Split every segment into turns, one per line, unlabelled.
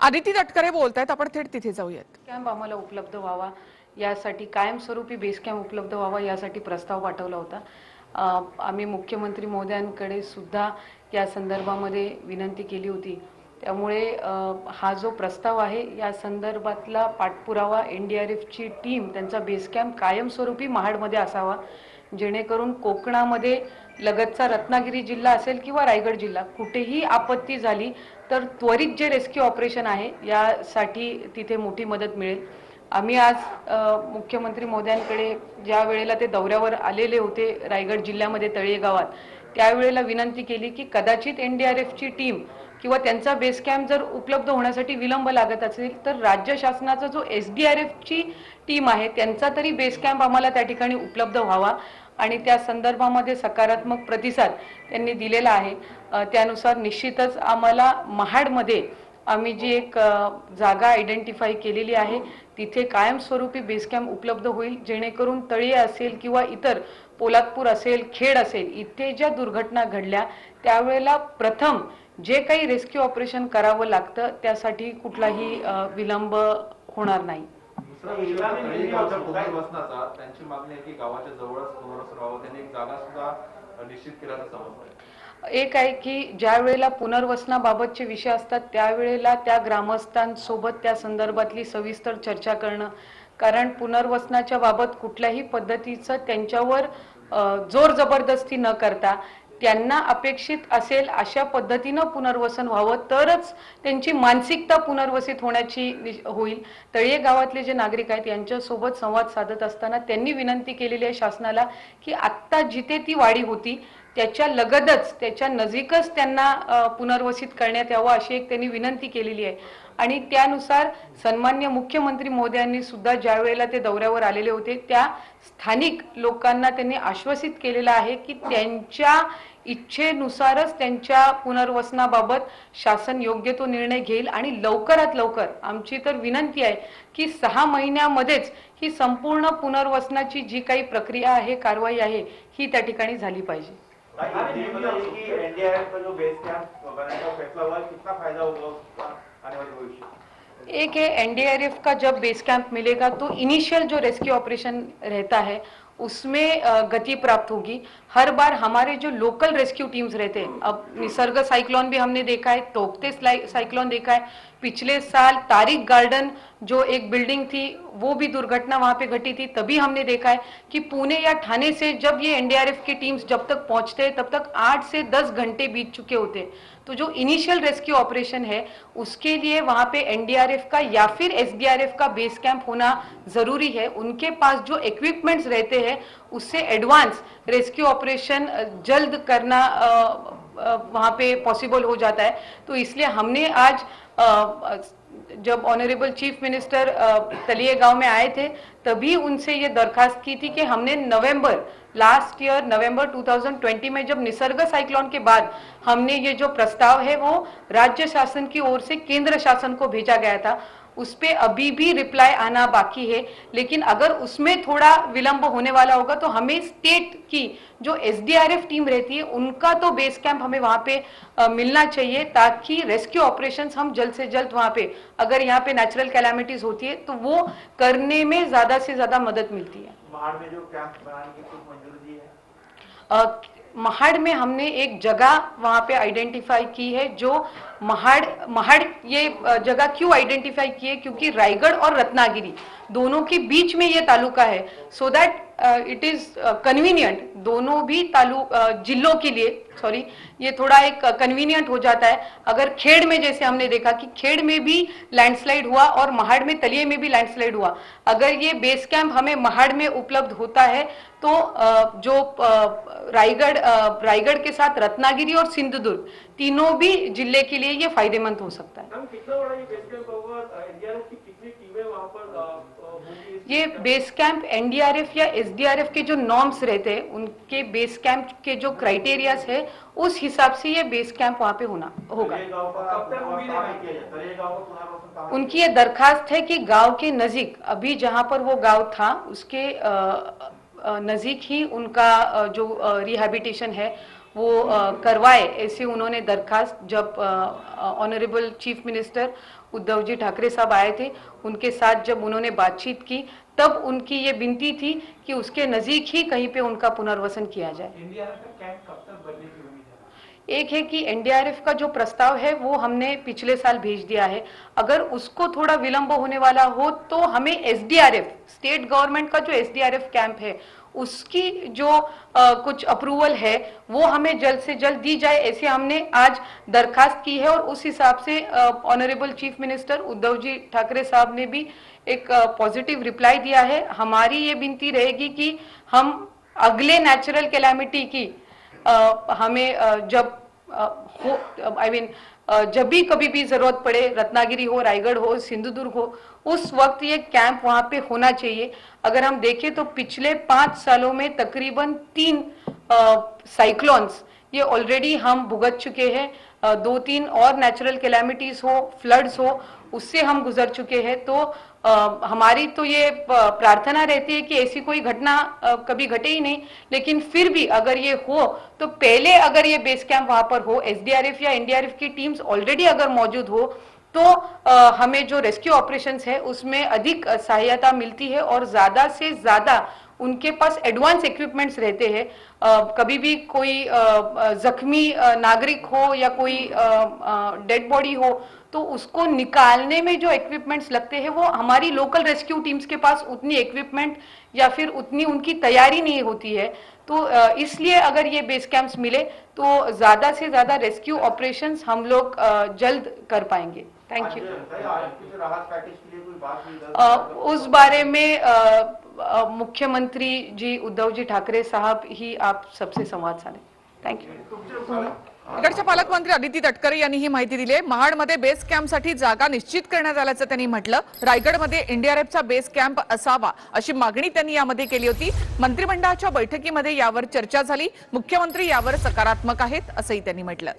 आदिती तटकरे बोलतायत, आपण थेट तिथे जाऊयात.
कॅम्प आम्हाला उपलब्ध व्हावा यासाठी, कायमस्वरूपी बेस कॅम्प उपलब्ध व्हावा यासाठी प्रस्ताव पाठवला होता. आम्ही मुख्यमंत्री महोदयांकडे सुद्धा या संदर्भामध्ये विनंती केली होती. त्यामुळे हा जो प्रस्ताव आहे या संदर्भातला पाठपुरावा NDRFची टीम त्यांचा बेस कॅम्प कायमस्वरूपी महाडमध्ये असावा, जेणेकरून कोकणामध्ये लगतचा रत्नागिरी जिल्हा असेल किंवा रायगड जिल्हा कुठेही आपत्ती झाली तर त्वरित जे रेस्क्यू ऑपरेशन आहे यासाठी तिथे मोठी मदत मिळेल. आम्ही आज मुख्यमंत्री महोदयांकडे ज्या वेळेला ते दौऱ्यावर आलेले होते रायगड जिल्ह्यामध्ये तळीये गावात, त्यावेळेला विनंती केली की कदाचित NDRFची टीम किंवा त्यांचा बेस कॅम्प जर उपलब्ध होण्यासाठी विलंब लागत असेल तर राज्य शासनाचा जो SDRFची टीम आहे त्यांचा तरी बेस कॅम्प आम्हाला त्या ठिकाणी उपलब्ध व्हावा आणि त्या संदर्भामध्ये सकारात्मक प्रतिसाद त्यांनी दिलेला आहे. त्यानुसार निश्चितच आम्हाला महाडमध्ये आम्ही जी एक जागा आयडेंटिफाय केलेली आहे तिथे कायमस्वरूपी बेस कॅम्प उपलब्ध होईल, जेणेकरून तळीये असेल किंवा इतर पोलादपूर असेल, खेड असेल, इथे ज्या दुर्घटना घडल्या त्यावेळेला प्रथम जे काही रेस्क्यू ऑपरेशन करावं लागतं त्यासाठी कुठलाही विलंब होणार नाही.
त्यांची मागणी आहे की गावाच्या जवळच पुनर्वसन व्हावं, त्यांनी एक जागा सुद्धा निश्चित केल्याचं समजतंय.
एक आहे की ज्या वेळेला पुनर्वसनाबाबतचे विषय असतात त्यावेळेला त्या ग्रामस्थांसोबत त्या संदर्भातली सविस्तर चर्चा करणं, कारण पुनर्वसनाच्या बाबत कुठल्याही पद्धतीचं त्यांच्यावर जोर जबरदस्ती न करता त्यांना अपेक्षित असेल अशा पद्धतीनं पुनर्वसन व्हावं तरच त्यांची मानसिकता पुनर्वसित होण्याची होईल. तळीये गावातले जे नागरिक आहेत यांच्यासोबत संवाद साधत असताना त्यांनी विनंती केलेली आहे शासनाला की आत्ता जिथे ती वाडी होती त्याच्या लगतच त्याच्या नजीकच त्यांना पुनर्वसित करण्यात यावं अशी एक त्यांनी विनंती केलेली आहे. आणि त्यानुसार सन्मान्य मुख्यमंत्री महोदयांनी सुद्धा ज्या वेळेला ते दौऱ्यावर आलेले होते त्या स्थानिक लोकांना त्यांनी आश्वासित केलेलं आहे की त्यांच्या इच्छेनुसारच त्यांच्या पुनर्वसनाबाबत शासन योग्य तो निर्णय घेईल आणि लवकरात लवकर आमची तर विनंती आहे की 6 महिन्यामध्येच ही संपूर्ण पुनर्वसनाची जी काही प्रक्रिया आहे, कारवाई आहे ही त्या ठिकाणी झाली पाहिजे.
NDRF का जो बेस कैंप बनाने का फैसला हुआ, कितना फायदा होगा आने वाले भविष्य?
एक है NDRF का जब बेस कैंप मिलेगा तो इनिशियल जो रेस्क्यू ऑपरेशन रहता है उसमें गति प्राप्त होगी. हर बार हमारे जो लोकल रेस्क्यू टीम्स रहते हैं, अब निसर्ग साइक्लोन भी हमने देखा है, तोकते साइक्लोन देखा है, पिछले साल तारिक गार्डन जो एक बिल्डिंग थी वो भी दुर्घटना वहां पे घटी थी, तभी हमने देखा है कि पुणे या ठाणे से जब ये NDRF की टीम्स जब तक पहुंचते हैं तब तक 8 से 10 घंटे बीत चुके होते हैं. तो जो इनिशियल रेस्क्यू ऑपरेशन है उसके लिए वहां पे NDRF का या फिर SDRF का बेस कैंप होना जरूरी है. उनके पास जो इक्विपमेंट्स रहते हैं उससे एडवांस रेस्क्यू ऑपरेशन जल्द करना वहां पे पॉसिबल हो जाता है. तो इसलिए हमने आज जब ऑनरेबल चीफ मिनिस्टर तलिये गांव में आए थे तभी उनसे ये दरखास्त की थी कि हमने लास्ट ईयर नवंबर 2020 में जब निसर्ग साइक्लोन के बाद हमने ये जो प्रस्ताव है वो राज्य शासन की ओर से केंद्र शासन को भेजा गया था. उस पे अभी भी रिप्लाई आना बाकी है, लेकिन अगर उसमें थोड़ा विलंब होने वाला होगा तो हमें स्टेट की जो SDRF टीम रहती है उनका तो बेस कैंप हमें वहां पे मिलना चाहिए ताकि रेस्क्यू ऑपरेशंस हम जल्द से जल्द वहां पे, अगर यहाँ पे नेचुरल कैलामिटीज होती है तो वो करने में ज्यादा से ज्यादा मदद मिलती है.
महाड़ में जो कैंप बनाने की कुछ मंजूरी दी है?
महाड़ में हमने एक जगह वहां पे आइडेंटिफाई की है. जो महाड़ ये जगह क्यों आइडेंटिफाई की है, क्योंकि रायगढ़ और रत्नागिरी दोनों के बीच में ये तालुका है, so that it is convenient दोनों भी जिलों के लिए, सॉरी, ये थोड़ा एक कन्वीनियंट हो जाता है. अगर खेड़ में जैसे हमने देखा कि खेड़ में भी लैंडस्लाइड हुआ और महाड़ में तलिये में भी लैंडस्लाइड हुआ, अगर ये बेस कैंप हमें महाड़ में उपलब्ध होता है तो जो रायगढ़ के साथ रत्नागिरी और सिंधुदुर्ग तीनों भी जिले के लिए ये फायदेमंद हो सकता है.
कितना बड़ा ये बेस कैंप होगा? NDRF की कितनी टीमें वहां पर
ये बेस कैंप NDRF या SDRF के जो नॉर्म्स रहते हैं उनके बेस कैंप के जो क्राइटेरियाज है उस हिसाब से ये बेस कैंप वहां पे होना होगा. उनकी ये दरखास्त है कि गांव के नजीक, अभी जहां पर वो गांव था उसके नजीक ही उनका जो रिहैबिलिटेशन है वो करवाए, ऐसी उन्होंने दरखास्त जब honourable chief minister Uddhav ji Thackeray साहब आए थे, उनके साथ जब उन्होंने बातचीत की, तब उनकी ये विनती थी कि उसके नज़दीक ही कहीं पे उनका पुनर्वसन किया जाए।
एनडीआरएफ का कैंप कब तक बनने की उम्मीद है?
एक है कि एनडीआरएफ का जो प्रस्ताव है वो हमने पिछले साल भेज दिया है। अगर उसको थोड़ा विलंब होने वाला हो तो हमें एसडीआरएफ, स्टेट गवर्नमेंट का जो एसडीआरएफ कैंप है, उसकी जो कुछ अप्रूवल है वो हमें जल्द से जल्द दी जाए, ऐसे हमने आज दरखास्त की है। और उस हिसाब से honourable chief minister Uddhav ji Thackeray साहब ने भी एक पॉजिटिव रिप्लाई दिया है। हमारी ये विनती रहेगी कि हम अगले नेचुरल कैलामिटी की हमें जब हो, आई मीन जब भी कभी भी जरूरत पड़े, रत्नागिरी हो, रायगढ़ हो, सिंधुदुर्ग हो, उस वक्त ये कैंप वहां पे होना चाहिए। अगर हम देखें तो पिछले 5 सालों में तकरीबन 3 साइक्लोन्स ये ऑलरेडी हम भुगत चुके हैं। 2-3 और नेचुरल कैलामिटीज हो, फ्लड्स हो, उससे हम गुजर चुके हैं। तो हमारी तो ये प्रार्थना रहती है कि ऐसी कोई घटना कभी घटे ही नहीं, लेकिन फिर भी अगर ये हो तो पहले अगर ये बेस कैंप वहां पर हो, एसडीआरएफ या एनडीआरएफ की टीम्स ऑलरेडी अगर मौजूद हो, तो हमें जो रेस्क्यू ऑपरेशंस है उसमें अधिक सहायता मिलती है और ज्यादा से ज्यादा उनके पास एडवांस इक्विपमेंट्स रहते हैं। कभी भी कोई जख्मी नागरिक हो या कोई डेड बॉडी हो, तो उसको निकालने में जो इक्विपमेंट्स लगते हैं वो हमारी लोकल रेस्क्यू टीम्स के पास उतनी इक्विपमेंट या फिर उतनी उनकी तैयारी नहीं होती है। तो इसलिए अगर ये बेस कैंप्स मिले तो ज्यादा से ज्यादा रेस्क्यू ऑपरेशंस हम लोग जल्द कर पाएंगे। Thank you.
राहत पैकेज के लिए कोई बात हुई?
उस बारे में मुख्यमंत्री जी उद्धव जी ठाकरे साहब ही आप सबसे संवाद साधें। Thank you.
इकडचे पालकमंत्री अदिती तटकरे यांनी ही माहिती दिली आहे। महाडमध्ये बेस कॅम्पसाठी जागा निश्चित करण्यात आल्याचं त्यांनी म्हटलं। रायगडमध्ये एनडीआरएफचा बेस कॅम्प असावा अशी मागणी त्यांनी यामध्ये केली होती। मंत्रिमंडळाच्या बैठकीमध्ये यावर चर्चा झाली। मुख्यमंत्री यावर सकारात्मक आहेत असंही त्यांनी म्हटलं।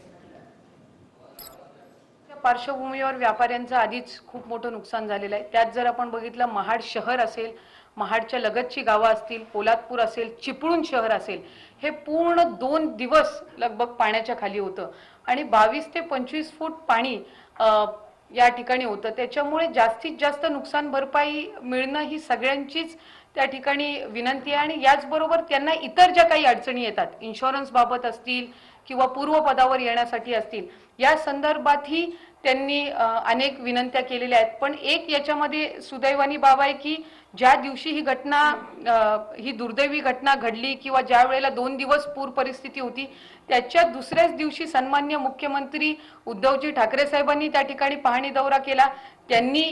पार्श्वभूमीवर व्यापाऱ्यांचं आधीच खूप मोठं नुकसान झालेलं आहे। त्यात जर आपण बघितलं, महाड शहर असेल, महाडच्या लगतची गावं असतील, पोलादपूर असेल, चिपळूण शहर असेल, हे पूर्ण 2 दिवस लगभग पाण्याच्या खाली होतं आणि 22 ते 25 फूट पाणी या ठिकाणी होतं। त्याच्यामुळे जास्तीत जास्त नुकसान भरपाई मिळणं ही सगळ्यांचीच त्या ठिकाणी विनंती आहे। आणि याचबरोबर त्यांना इतर ज्या काही अडचणी येतात, इन्शुरन्स बाबत असतील किंवा पूर्वपदावर येण्यासाठी असतील, या संदर्भातही त्यांनी अनेक विनंत्या केलेल्या आहेत। पण एक याच्यामध्ये सुदैवानी बाब आहे की ज्या दिवशी ही घटना, ही दुर्दैवी घटना घडली किंवा ज्या वेळेला 2 दिवस पूर परिस्थिती होती, त्याच्या दुसऱ्याच दिवशी सन्माननीय मुख्यमंत्री उद्धवजी ठाकरे साहेबांनी त्या ठिकाणी पाहणी दौरा केला। त्यांनी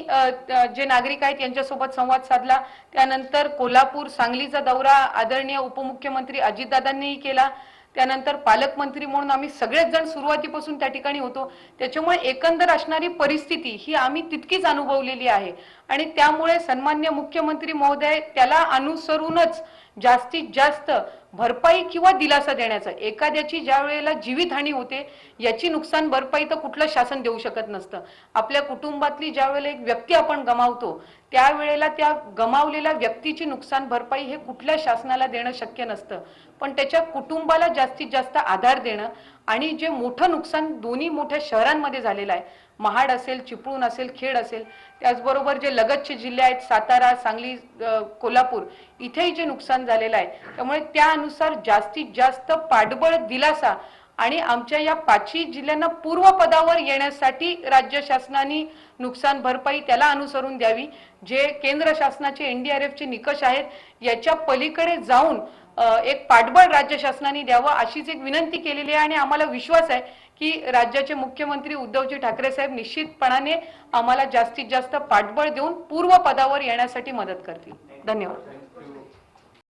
जे नागरिक आहेत यांच्यासोबत संवाद साधला। त्यानंतर कोल्हापूर, सांगलीचा दौरा आदरणीय उपमुख्यमंत्री अजितदादांनीही केला। त्यानंतर पालकमंत्री म्हणून आम्ही सगळेच जण सुरुवातीपासून त्या ठिकाणी होतो। त्याच्यामुळे एकंदर असणारी परिस्थिती ही आम्ही तितकीच अनुभवलेली आहे आणि त्यामुळे सन्माननीय मुख्यमंत्री महोदय त्याला अनुसरूनच जास्तीत जास्त भरपाई किंवा दिलासा देण्याचा, एखाद्याची ज्या वेळेला जीवितहानी होते याची नुकसान भरपाई तर कुठलं शासन देऊ शकत नसतं। आपल्या कुटुंबातली ज्या वेळेला एक व्यक्ती आपण गमावतो, त्यावेळेला त्या गमावलेल्या व्यक्तीची नुकसान भरपाई हे कुठल्या शासनाला देणं शक्य नसतं, पण त्याच्या कुटुंबाला जास्तीत जास्त आधार देणं आणि जे मोठं नुकसान दोन्ही मोठ्या शहरांमध्ये झालेलं आहे, महाड असेल, चिपळूण असेल, खेड असेल, त्याचबरोबर जे लगतचे जिल्हे आहेत सातारा, सांगली, कोल्हापूर, इथेही जे नुकसान झालेलं आहे, त्यामुळे त्यानुसार जास्तीत जास्त पाठबळ दिलासा आणि आमच्या या 5ही जिल्ह्यांना पूर्वपदावर येण्यासाठी राज्य शासनाने नुकसान भरपाई त्याला अनुसरून द्यावी। जे केंद्र शासनाचे एनडीआरएफचे निकष आहेत याच्या पलीकडे जाऊन एक पाठबळ राज्य शासनाने द्यावं अशीच एक विनंती केलेली आहे आणि आम्हाला विश्वास आहे की राज्याचे मुख्यमंत्री उद्धवजी ठाकरे साहेब निश्चितपणाने आम्हाला जास्तीत जास्त पाठबळ देऊन पूर्वपदावर येण्यासाठी मदत करतील। धन्यवाद।